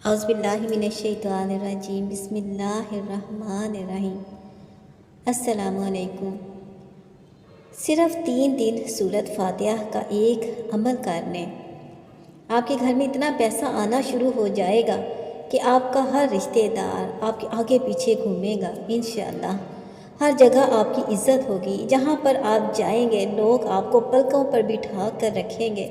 اعوذ باللہ من الشیطان الرجیم بسم اللہ الرحمن الرحیم۔ السلام علیکم۔ صرف 3 دن سورۃ فاتحہ کا ایک عمل کرنے آپ کے گھر میں اتنا پیسہ آنا شروع ہو جائے گا کہ آپ کا ہر رشتہ دار آپ کے آگے پیچھے گھومے گا انشاءاللہ۔ ہر جگہ آپ کی عزت ہوگی، جہاں پر آپ جائیں گے لوگ آپ کو پلکوں پر بٹھا کر رکھیں گے۔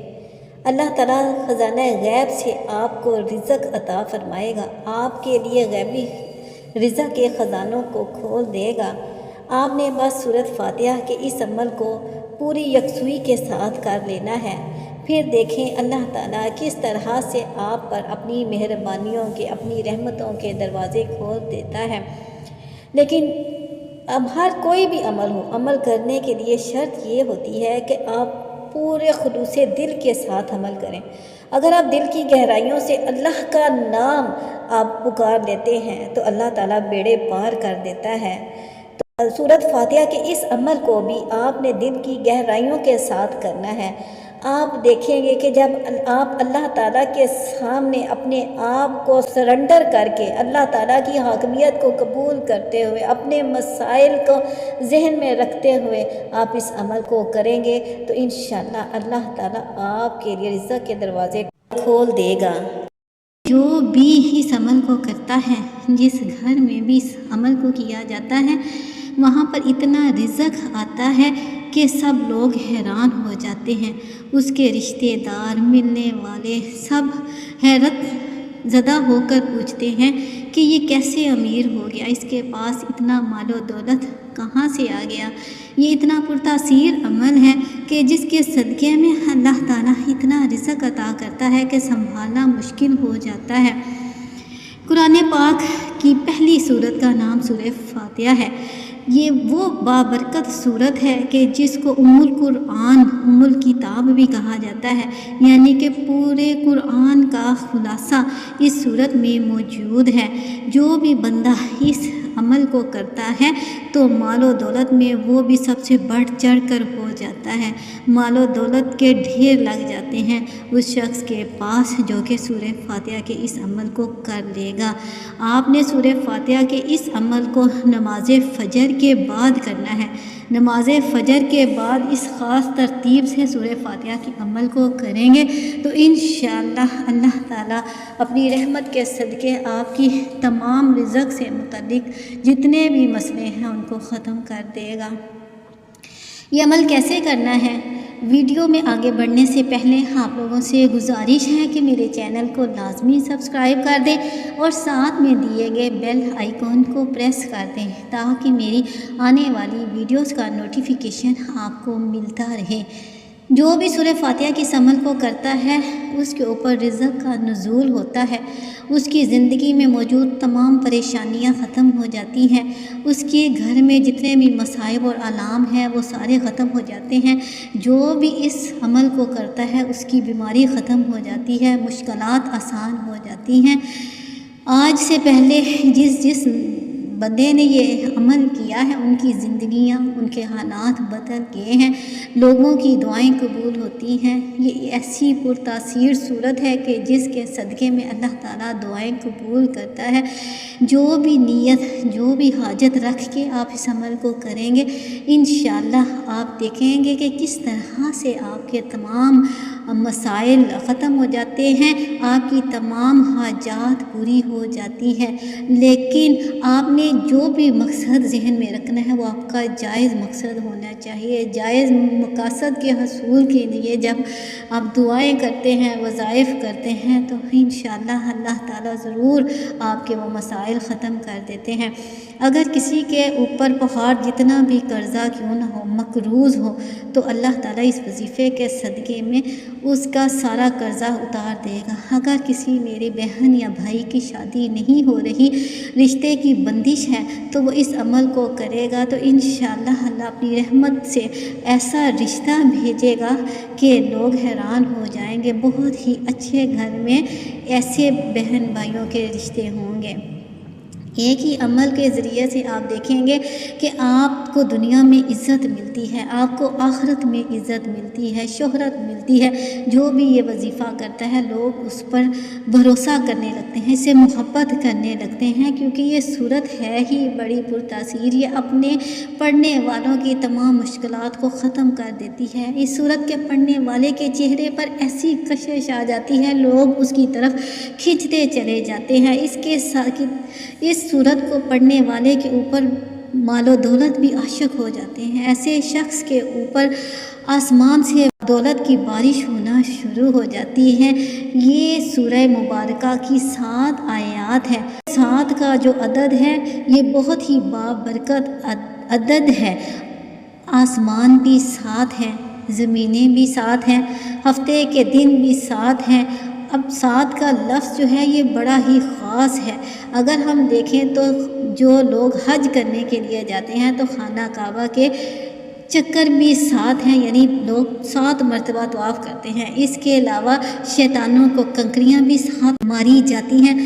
اللہ تعالیٰ خزانہ غیب سے آپ کو رزق عطا فرمائے گا، آپ کے لیے غیبی رزق کے خزانوں کو کھول دے گا۔ آپ نے بس سورۃ فاتحہ کے اس عمل کو پوری یکسوئی کے ساتھ کر لینا ہے، پھر دیکھیں اللہ تعالیٰ کس طرح سے آپ پر اپنی مہربانیوں کے، اپنی رحمتوں کے دروازے کھول دیتا ہے۔ لیکن اب ہر کوئی بھی عمل کرنے کے لیے شرط یہ ہوتی ہے کہ آپ پورے خلوص دل کے ساتھ عمل کریں۔ اگر آپ دل کی گہرائیوں سے اللہ کا نام آپ پکار لیتے ہیں تو اللہ تعالیٰ بیڑے پار کر دیتا ہے۔ تو سورۃ فاتحہ کے اس عمل کو بھی آپ نے دل کی گہرائیوں کے ساتھ کرنا ہے۔ آپ دیکھیں گے کہ جب آپ اللہ تعالیٰ کے سامنے اپنے آپ کو سرنڈر کر کے اللہ تعالیٰ کی حاکمیت کو قبول کرتے ہوئے، اپنے مسائل کو ذہن میں رکھتے ہوئے آپ اس عمل کو کریں گے تو انشاءاللہ اللہ تعالیٰ آپ کے لیے رزق کے دروازے کھول دے گا۔ جو بھی اس عمل کو کرتا ہے، جس گھر میں بھی اس عمل کو کیا جاتا ہے، وہاں پر اتنا رزق آتا ہے کہ سب لوگ حیران ہو جاتے ہیں۔ اس کے رشتہ دار، ملنے والے سب حیرت زدہ ہو کر پوچھتے ہیں کہ یہ کیسے امیر ہو گیا، اس کے پاس اتنا مال و دولت کہاں سے آ گیا۔ یہ اتنا پرتاثیر عمل ہے کہ جس کے صدقے میں اللہ تعالیٰ اتنا رزق عطا کرتا ہے کہ سنبھالنا مشکل ہو جاتا ہے۔ قرآن پاک کی پہلی سورت کا نام سورۃ فاتحہ ہے۔ یہ وہ بابرکت سورت ہے کہ جس کو القرآن، الکتاب بھی کہا جاتا ہے، یعنی کہ پورے قرآن کا خلاصہ اس سورت میں موجود ہے۔ جو بھی بندہ اس عمل کو کرتا ہے تو مال و دولت میں وہ بھی سب سے بڑھ چڑھ کر ہو جاتا ہے۔ مال و دولت کے ڈھیر لگ جاتے ہیں اس شخص کے پاس جو کہ سورۃ فاتحہ کے اس عمل کو کر لے گا۔ آپ نے سورۃ فاتحہ کے اس عمل کو نماز فجر کے بعد کرنا ہے۔ نماز فجر کے بعد اس خاص ترتیب سے سورۃ فاتحہ کے عمل کو کریں گے تو انشاءاللہ اللہ تعالیٰ اپنی رحمت کے صدقے آپ کی تمام رزق سے متعلق جتنے بھی مسئلے ہیں ان کو ختم کر دے گا۔ یہ عمل کیسے کرنا ہے؟ ویڈیو میں آگے بڑھنے سے پہلے آپ لوگوں سے گزارش ہے کہ میرے چینل کو لازمی سبسکرائب کر دیں اور ساتھ میں دیے گئے بیل آئیکن کو پریس کر دیں تاکہ میری آنے والی ویڈیوز کا نوٹیفیکیشن آپ کو ملتا رہے۔ جو بھی سورۃ فاتحہ کے اس عمل کو کرتا ہے اس کے اوپر رزق کا نزول ہوتا ہے، اس کی زندگی میں موجود تمام پریشانیاں ختم ہو جاتی ہیں، اس کے گھر میں جتنے بھی مصائب اور آلام ہیں وہ سارے ختم ہو جاتے ہیں۔ جو بھی اس عمل کو کرتا ہے اس کی بیماری ختم ہو جاتی ہے، مشکلات آسان ہو جاتی ہیں۔ آج سے پہلے جس بندے نے یہ عمل کیا ہے ان کی زندگیاں، ان کے حالات بدل گئے ہیں، لوگوں کی دعائیں قبول ہوتی ہیں۔ یہ ایسی پرتاثیر صورت ہے کہ جس کے صدقے میں اللہ تعالیٰ دعائیں قبول کرتا ہے۔ جو بھی نیت، جو بھی حاجت رکھ کے آپ اس عمل کو کریں گے انشاءاللہ آپ دیکھیں گے کہ کس طرح سے آپ کے تمام مسائل ختم ہو جاتے ہیں، آپ کی تمام حاجات پوری ہو جاتی ہیں۔ لیکن آپ نے جو بھی مقصد ذہن میں رکھنا ہے وہ آپ کا جائز مقصد ہونا چاہیے۔ جائز مقاصد کے حصول کے لیے جب آپ دعائیں کرتے ہیں، وظائف کرتے ہیں تو انشاءاللہ اللہ تعالیٰ ضرور آپ کے وہ مسائل ختم کر دیتے ہیں۔ اگر کسی کے اوپر پہاڑ جتنا بھی قرضہ کیوں نہ ہو، مقروض ہو، تو اللہ تعالیٰ اس وظیفے کے صدقے میں اس کا سارا قرضہ اتار دے گا۔ اگر کسی میری بہن یا بھائی کی شادی نہیں ہو رہی، رشتے کی بندش ہے، تو وہ اس عمل کو کرے گا تو انشاءاللہ اللہ اپنی رحمت سے ایسا رشتہ بھیجے گا کہ لوگ حیران ہو جائیں گے۔ بہت ہی اچھے گھر میں ایسے بہن بھائیوں کے رشتے ہوں گے۔ ایک ہی عمل کے ذریعے سے آپ دیکھیں گے کہ آپ کو دنیا میں عزت ملتی ہے، آپ کو آخرت میں عزت ملتی ہے، شہرت ملتی ہے۔ جو بھی یہ وظیفہ کرتا ہے لوگ اس پر بھروسہ کرنے لگتے ہیں، اس سے محبت کرنے لگتے ہیں، کیونکہ یہ صورت ہے ہی بڑی پرتاثیر۔ یہ اپنے پڑھنے والوں کی تمام مشکلات کو ختم کر دیتی ہے۔ اس صورت کے پڑھنے والے کے چہرے پر ایسی کشش آ جاتی ہے، لوگ اس کی طرف کھنچتے چلے جاتے ہیں۔ اس صورت کو پڑھنے والے کے اوپر مال و دولت بھی عاشق ہو جاتے ہیں۔ ایسے شخص کے اوپر آسمان سے دولت کی بارش ہونا شروع ہو جاتی ہے۔ یہ سورہ مبارکہ کی 7 آیات ہے۔ 7 کا جو عدد ہے یہ بہت ہی بابرکت عدد ہے۔ آسمان بھی 7 ہیں، زمینیں بھی 7 ہیں، ہفتے کے دن بھی 7 ہیں۔ اب 7 کا لفظ جو ہے یہ بڑا ہی خاص ہے۔ اگر ہم دیکھیں تو جو لوگ حج کرنے کے لیے جاتے ہیں تو خانہ کعبہ کے چکر بھی 7 ہیں، یعنی لوگ 7 مرتبہ طواف کرتے ہیں۔ اس کے علاوہ شیطانوں کو کنکریاں بھی 7 ماری جاتی ہیں۔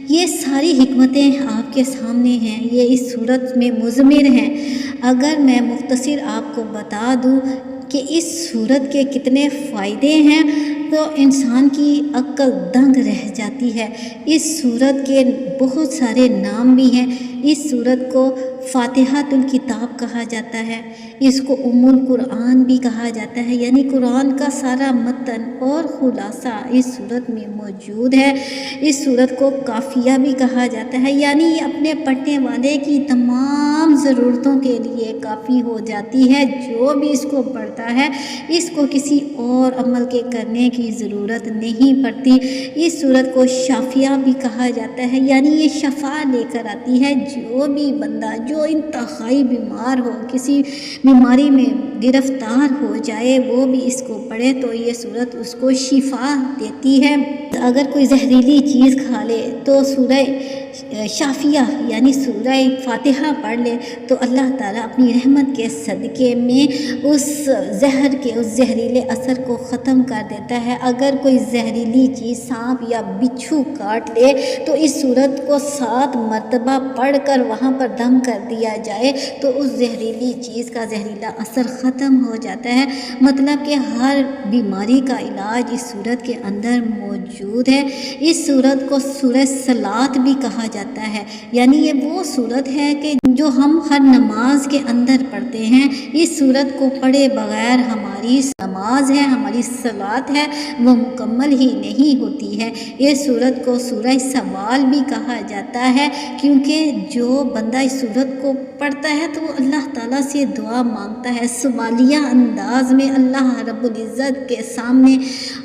یہ ساری حکمتیں آپ کے سامنے ہیں، یہ اس صورت میں مضمر ہیں۔ اگر میں مختصر آپ کو بتا دوں کہ اس صورت کے کتنے فائدے ہیں تو انسان کی عقل دنگ رہ جاتی ہے۔ اس صورت کے بہت سارے نام بھی ہیں۔ اس صورت کو فاتحۃ الکتاب کہا جاتا ہے، اس کو ام القرآن بھی کہا جاتا ہے، یعنی قرآن کا سارا متن اور خلاصہ اس صورت میں موجود ہے۔ اس صورت کو کافیہ بھی کہا جاتا ہے، یعنی یہ اپنے پڑھنے والے کی تمام ضرورتوں کے لیے کافی ہو جاتی ہے۔ جو بھی اس کو پڑھتا ہے اس کو کسی اور عمل کے کرنے کی ضرورت نہیں پڑتی۔ اس صورت کو شافیہ بھی کہا جاتا ہے، یعنی یہ شفا لے کر آتی ہے۔ جو بھی بندہ جو انتہائی بیمار ہو، کسی بیماری میں گرفتار ہو جائے، وہ بھی اس کو پڑھے تو یہ صورت اس کو شفا دیتی ہے۔ اگر کوئی زہریلی چیز کھا لے تو سورہ شافیہ یعنی سورہ فاتحہ پڑھ لے تو اللہ تعالیٰ اپنی رحمت کے صدقے میں اس زہر کے اس زہریلے اثر کو ختم کر دیتا ہے۔ اگر کوئی زہریلی چیز سانپ یا بچھو کاٹ لے تو اس صورت کو 7 مرتبہ پڑھ کر وہاں پر دم کر دیا جائے تو اس زہریلی چیز کا زہریلا اثر ختم ہو جاتا ہے۔ مطلب کہ ہر بیماری کا علاج اس صورت کے اندر موجود ہے۔ اس صورت کو سورہ صلاۃ بھی کہا جاتا ہے، یعنی یہ وہ صورت ہے کہ جو ہم ہر نماز کے اندر پڑھتے ہیں۔ اس صورت کو پڑھے بغیر ہماری نماز ہے، ہماری صلاۃ ہے، وہ مکمل ہی نہیں ہوتی ہے۔ اس صورت کو سورہ سوال بھی کہا جاتا ہے، کیونکہ جو بندہ اس صورت کو پڑھتا ہے تو وہ اللہ تعالیٰ سے دعا مانگتا ہے، سوالیہ انداز میں اللہ رب العزت کے سامنے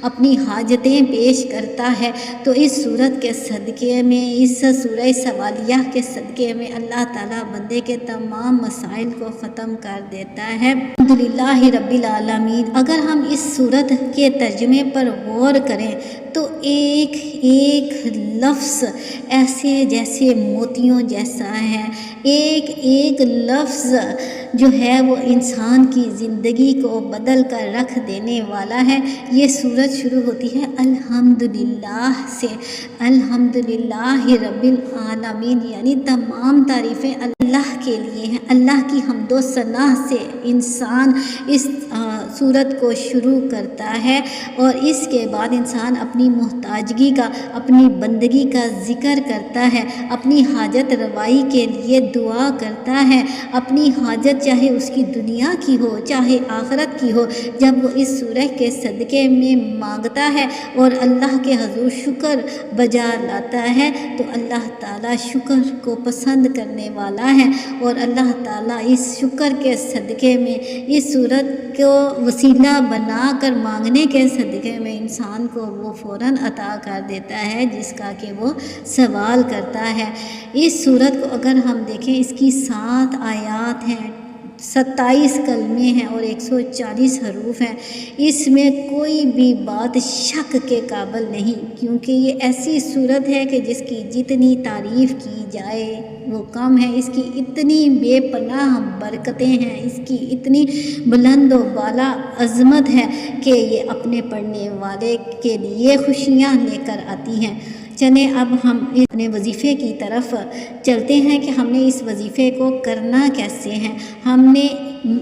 اپنی حاجتیں پیش کرتا ہے۔ تو اس صورت کے صدقے میں، اس سورہ سوالیہ کے صدقے میں اللہ تعالیٰ بندے کے تمام مسائل کو ختم کر دیتا ہے۔ الحمدللہ رب العالمین۔ اگر ہم اس صورت کے ترجمے پر غور کریں تو ایک ایک لفظ ایسے جیسے موتیوں جیسا ہے، ایک ایک لفظ جو ہے وہ انسان کی زندگی کو بدل کر رکھ دینے والا ہے۔ یہ صورت شروع ہوتی ہے الحمدللہ سے، الحمدللہ رب العالمین، یعنی تمام تعریفیں اللہ کے لیے ہیں۔ اللہ کی حمد و ثنا سے انسان اس صورت کو شروع کرتا ہے، اور اس کے بعد انسان اپنی محتاجگی کا، اپنی بندگی کا ذکر کرتا ہے، اپنی حاجت روائی کے لیے دعا کرتا ہے۔ اپنی حاجت چاہے اس کی دنیا کی ہو چاہے آخرت کی ہو، جب وہ اس سورہ کے صدقے میں مانگتا ہے اور اللہ کے حضور شکر بجا لاتا ہے تو اللہ تعالیٰ شکر کو پسند کرنے والا ہے، اور اللہ تعالیٰ اس شکر کے صدقے میں، اس صورت کو وسیلہ بنا کر مانگنے کے صدقے میں انسان کو وہ فوراً عطا کر دیتا ہے جس کا کہ وہ سوال کرتا ہے۔ اس صورت کو اگر ہم دیکھیں، اس کی 7 آیات ہیں، 27 کلمے ہیں اور 140 حروف ہیں۔ اس میں کوئی بھی بات شک کے قابل نہیں، کیونکہ یہ ایسی صورت ہے کہ جس کی جتنی تعریف کی جائے وہ کم ہے۔ اس کی اتنی بے پناہ برکتیں ہیں، اس کی اتنی بلند و بالا عظمت ہے کہ یہ اپنے پڑھنے والے کے لیے خوشیاں لے کر آتی ہیں۔ چلیں اب ہم اپنے وظیفے کی طرف چلتے ہیں کہ ہم نے اس وظیفے کو کرنا کیسے ہیں۔ ہم نے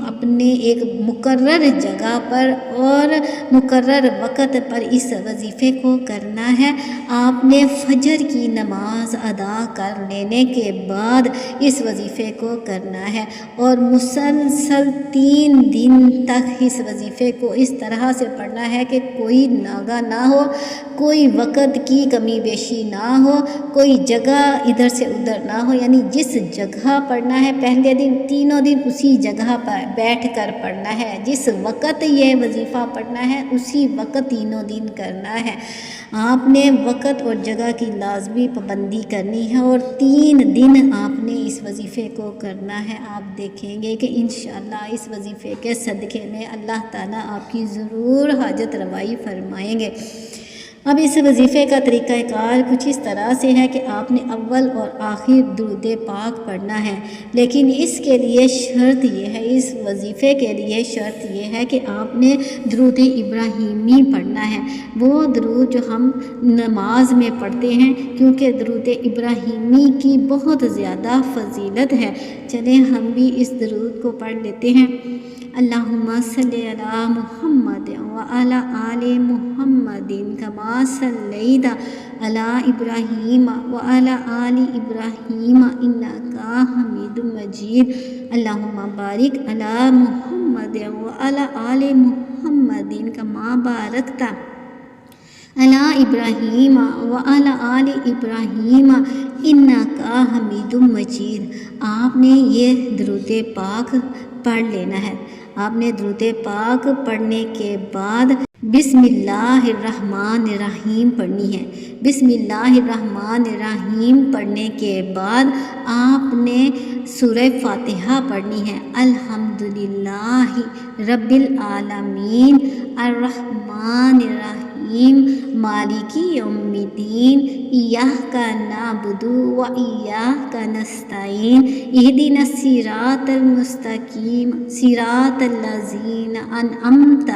اپنے ایک مقرر جگہ پر اور مقرر وقت پر اس وظیفے کو کرنا ہے۔ آپ نے فجر کی نماز ادا کر لینے کے بعد اس وظیفے کو کرنا ہے اور مسلسل 3 دن تک اس وظیفے کو اس طرح سے پڑھنا ہے کہ کوئی ناغہ نہ ہو، کوئی وقت کی کمی بیشی نہ ہو، کوئی جگہ ادھر سے ادھر نہ ہو، یعنی جس جگہ پڑھنا ہے پہلے دن تینوں دن اسی جگہ پر بیٹھ کر پڑھنا ہے، جس وقت یہ وظیفہ پڑھنا ہے اسی وقت تینوں دن کرنا ہے۔ آپ نے وقت اور جگہ کی لازمی پابندی کرنی ہے اور 3 دن آپ نے اس وظیفے کو کرنا ہے۔ آپ دیکھیں گے کہ انشاءاللہ اس وظیفے کے صدقے میں اللہ تعالیٰ آپ کی ضرور حاجت روائی فرمائیں گے۔ اب اس وظیفے کا طریقہ کار کچھ اس طرح سے ہے کہ آپ نے اول اور آخر درود پاک پڑھنا ہے، لیکن اس کے لیے شرط یہ ہے، اس وظیفے کے لیے شرط یہ ہے کہ آپ نے درود ابراہیمی پڑھنا ہے، وہ درود جو ہم نماز میں پڑھتے ہیں، کیونکہ درود ابراہیمی کی بہت زیادہ فضیلت ہے۔ چلیں ہم بھی اس درود کو پڑھ لیتے ہیں۔ اللہم صلی علی محمد وعلی آل محمد کما صلیت علی ابراہیم وعلی آل ابراہیم انک حمید مجید۔ اللہم بارک علی محمد وعلی آل محمد کما بارکت علی ابراہیم وعلی آل ابراہیم انک حمید مجید۔ آپ نے یہ درود پاک پڑھ لینا ہے۔ آپ نے درود پاک پڑھنے کے بعد بسم اللہ الرحمن الرحیم پڑھنی ہے۔ بسم اللہ الرحمن الرحیم پڑھنے کے بعد آپ نے سورہ فاتحہ پڑھنی ہے۔ الحمدللہ رب العالمین الرحمن الرحیم مالک یوم الدین ایاک نعبد و ایاک نستعین اہدنا الصراط المستقیم صراط الذین انعمت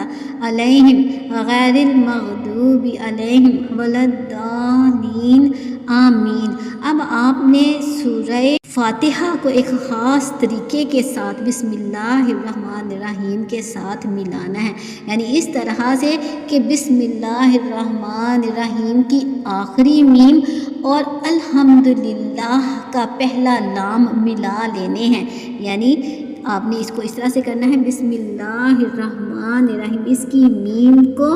علیہم غیر المغضوب علیہم ولا الضالین آمین۔ اب آپ نے سورہ فاتحہ کو ایک خاص طریقے کے ساتھ بسم اللہ الرحمن الرحیم کے ساتھ ملانا ہے، یعنی اس طرح سے کہ بسم اللہ الرحمن الرحیم کی آخری میم اور الحمدللہ کا پہلا لام ملا لینے ہیں، یعنی آپ نے اس کو اس طرح سے کرنا ہے، بسم اللہ الرحمن الرحیم، اس کی میم کو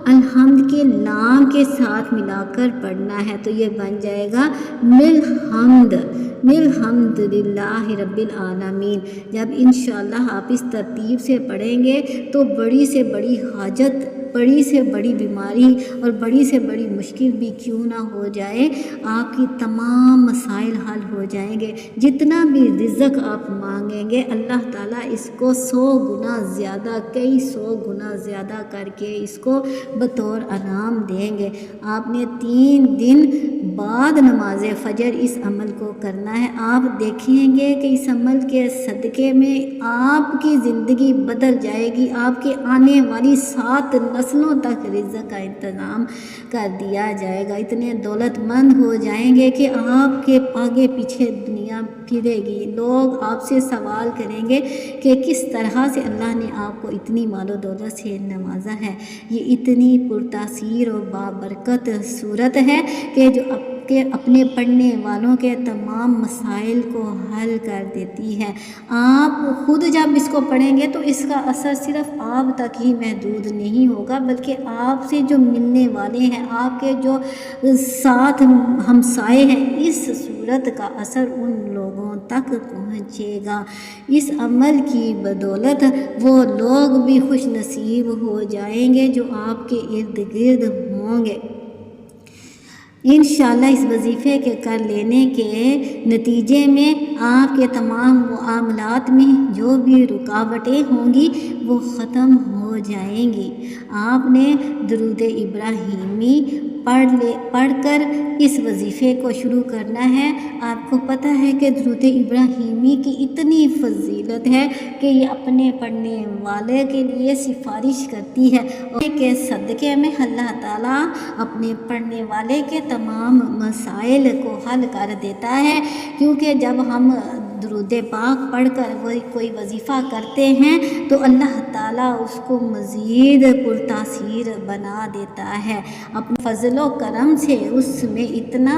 الحمد کے لام کے ساتھ ملا کر پڑھنا ہے، تو یہ بن جائے گا الحمد للہ رب العالمین۔ جب انشاءاللہ آپ اس ترتیب سے پڑھیں گے تو بڑی سے بڑی حاجت، بڑی سے بڑی بیماری اور بڑی سے بڑی مشکل بھی کیوں نہ ہو جائے، آپ کی تمام مسائل حل ہو جائیں گے۔ جتنا بھی رزق آپ مانگیں گے اللہ تعالیٰ اس کو 100 گنا زیادہ، کئی 100 گنا زیادہ کر کے اس کو بطور انعام دیں گے۔ آپ نے 3 دن بعد نماز فجر اس عمل کو کرنا ہے۔ آپ دیکھیں گے کہ اس عمل کے صدقے میں آپ کی زندگی بدل جائے گی، آپ کے آنے والی 7 نسلوں تک رزق کا انتظام کر دیا جائے گا، اتنے دولت مند ہو جائیں گے کہ آپ کے آگے پیچھے دنیا پھرے گی، لوگ آپ سے سوال کریں گے کہ کس طرح سے اللہ نے آپ کو اتنی مال و دولت سے نوازا ہے۔ یہ اتنی پرتاثیر و بابرکت صورت ہے کہ جو اپنے پڑھنے والوں کے تمام مسائل کو حل کر دیتی ہے۔ آپ خود جب اس کو پڑھیں گے تو اس کا اثر صرف آپ تک ہی محدود نہیں ہوگا، بلکہ آپ سے جو ملنے والے ہیں، آپ کے جو ساتھ ہمسائے ہیں، اس صورت کا اثر ان لوگوں تک پہنچے گا۔ اس عمل کی بدولت وہ لوگ بھی خوش نصیب ہو جائیں گے جو آپ کے ارد گرد ہوں گے۔ انشاءاللہ اس وظیفے کے کر لینے کے نتیجے میں آپ کے تمام معاملات میں جو بھی رکاوٹیں ہوں گی وہ ختم ہو جائیں گی۔ آپ نے درود ابراہیمی پڑھ کر اس وظیفے کو شروع کرنا ہے۔ آپ کو پتہ ہے کہ درود ابراہیمی کی اتنی فضیلت ہے کہ یہ اپنے پڑھنے والے کے لیے سفارش کرتی ہے اور کے صدقے میں اللہ تعالیٰ اپنے پڑھنے والے کے تمام مسائل کو حل کر دیتا ہے، کیونکہ جب ہم درود پاک پڑھ کر کوئی وظیفہ کرتے ہیں تو اللہ تعالیٰ اس کو مزید پرتاثیر بنا دیتا ہے، اپنے فضل و کرم سے اس میں اتنا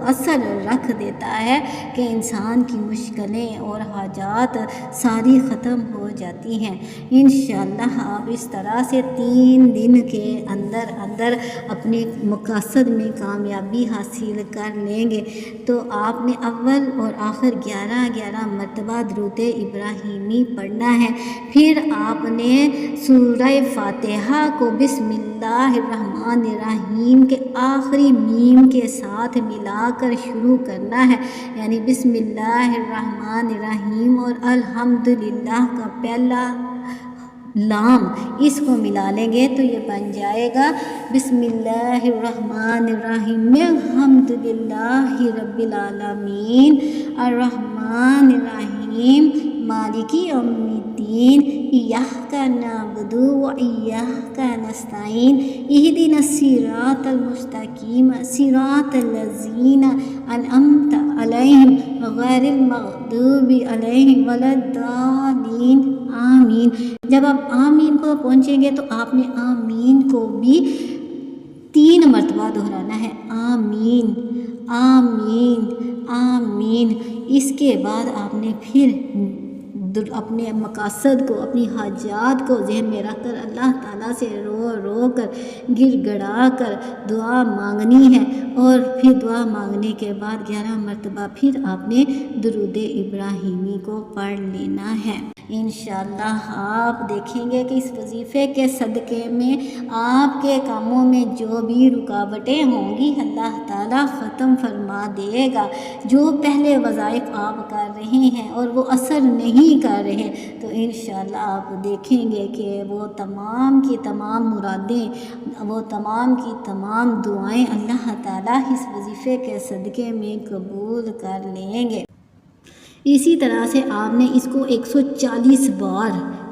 اثر رکھ دیتا ہے کہ انسان کی مشکلیں اور حاجات ساری ختم ہو جاتی ہیں۔ انشاءاللہ آپ اس طرح سے 3 دن کے اندر اپنے مقاصد میں کامیابی حاصل کر لیں گے۔ تو آپ نے اول اور آخر 11 مرتبہ درود ابراہیمی پڑھنا ہے۔ پھر آپ نے سورہ فاتحہ کو بسم اللہ الرحمن الرحیم کے آخری میم کے ساتھ ملا کر شروع کرنا ہے، یعنی بسم اللہ الرحمن الرحیم اور الحمدللہ کا پہلا لام اس کو ملا لیں گے تو یہ بن جائے گا بسم اللہ الرحمن الرحیم الحمدللہ رب العالمین الرحمن الرحیم مالک یوم الدین ایاک نعبد و ایاک نستعین اہدنا الصراط المستقیم صراط الذین انعمت علیہم غیر المغضوب علیہم ولا الضالین آمین۔ جب آپ آمین کو پہنچیں گے تو آپ نے آمین کو بھی 3 مرتبہ دہرانا ہے، آمین آمین آمین۔ اس کے بعد آپ نے پھر اپنے مقاصد کو، اپنی حاجات کو ذہن میں رکھ کر اللہ تعالیٰ سے رو کر گر گڑا کر دعا مانگنی ہے، اور پھر دعا مانگنے کے بعد 11 مرتبہ پھر آپ نے درود ابراہیمی کو پڑھ لینا ہے۔ انشاءاللہ آپ دیکھیں گے کہ اس وظیفے کے صدقے میں آپ کے کاموں میں جو بھی رکاوٹیں ہوں گی اللہ تعالیٰ ختم فرما دے گا۔ جو پہلے وظائف آپ کر رہے ہیں اور وہ اثر نہیں کر رہے تو انشاءاللہ آپ دیکھیں گے کہ وہ تمام کی تمام مرادیں، وہ تمام کی تمام دعائیں اللہ تعالیٰ اس وظیفے کے صدقے میں قبول کر لیں گے۔ اسی طرح سے آپ نے اس کو 140 بار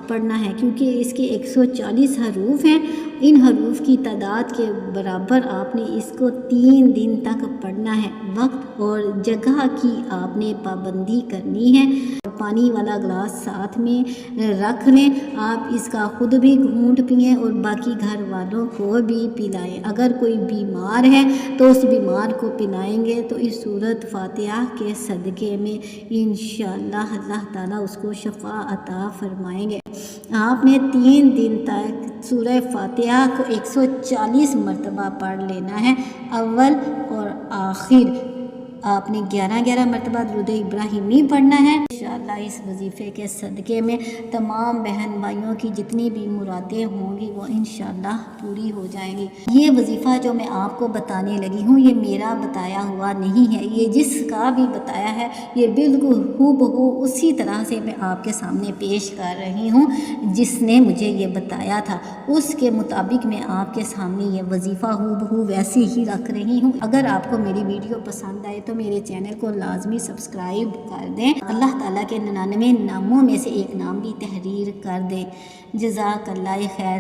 پڑھنا ہے، کیونکہ اس کے 140 حروف ہیں۔ ان حروف کی تعداد کے برابر آپ نے اس کو 3 دن تک پڑھنا ہے۔ وقت اور جگہ کی آپ نے پابندی کرنی ہے۔ پانی والا گلاس ساتھ میں رکھ لیں، آپ اس کا خود بھی گھونٹ پئیں اور باقی گھر والوں کو بھی پلائیں۔ اگر کوئی بیمار ہے تو اس بیمار کو پلائیں گے تو اس سورۃ فاتحہ کے صدقے میں انشاءاللہ اللہ تعالیٰ اس کو شفا عطا فرمائیں گے۔ آپ نے 3 دن تک سورہ فاتحہ کو 140 مرتبہ پڑھ لینا ہے، اول اور آخر۔ آپ نے 11 مرتبہ درود ابراہیمی پڑھنا ہے۔ انشاءاللہ اس وظیفے کے صدقے میں تمام بہن بھائیوں کی جتنی بھی مرادیں ہوں گی وہ انشاءاللہ پوری ہو جائیں گی۔ یہ وظیفہ جو میں آپ کو بتانے لگی ہوں یہ میرا بتایا ہوا نہیں ہے، یہ جس کا بھی بتایا ہے یہ بالکل ہو اسی طرح سے میں آپ کے سامنے پیش کر رہی ہوں، جس نے مجھے یہ بتایا تھا اس کے مطابق میں آپ کے سامنے یہ وظیفہ ہو ویسی ہی رکھ رہی ہوں۔ اگر آپ کو میری ویڈیو پسند آئے تو میرے چینل کو لازمی سبسکرائب کر دیں، اللہ تعالیٰ کے 99 ناموں میں سے ایک نام بھی تحریر کر دیں۔ جزاک اللہ خیر۔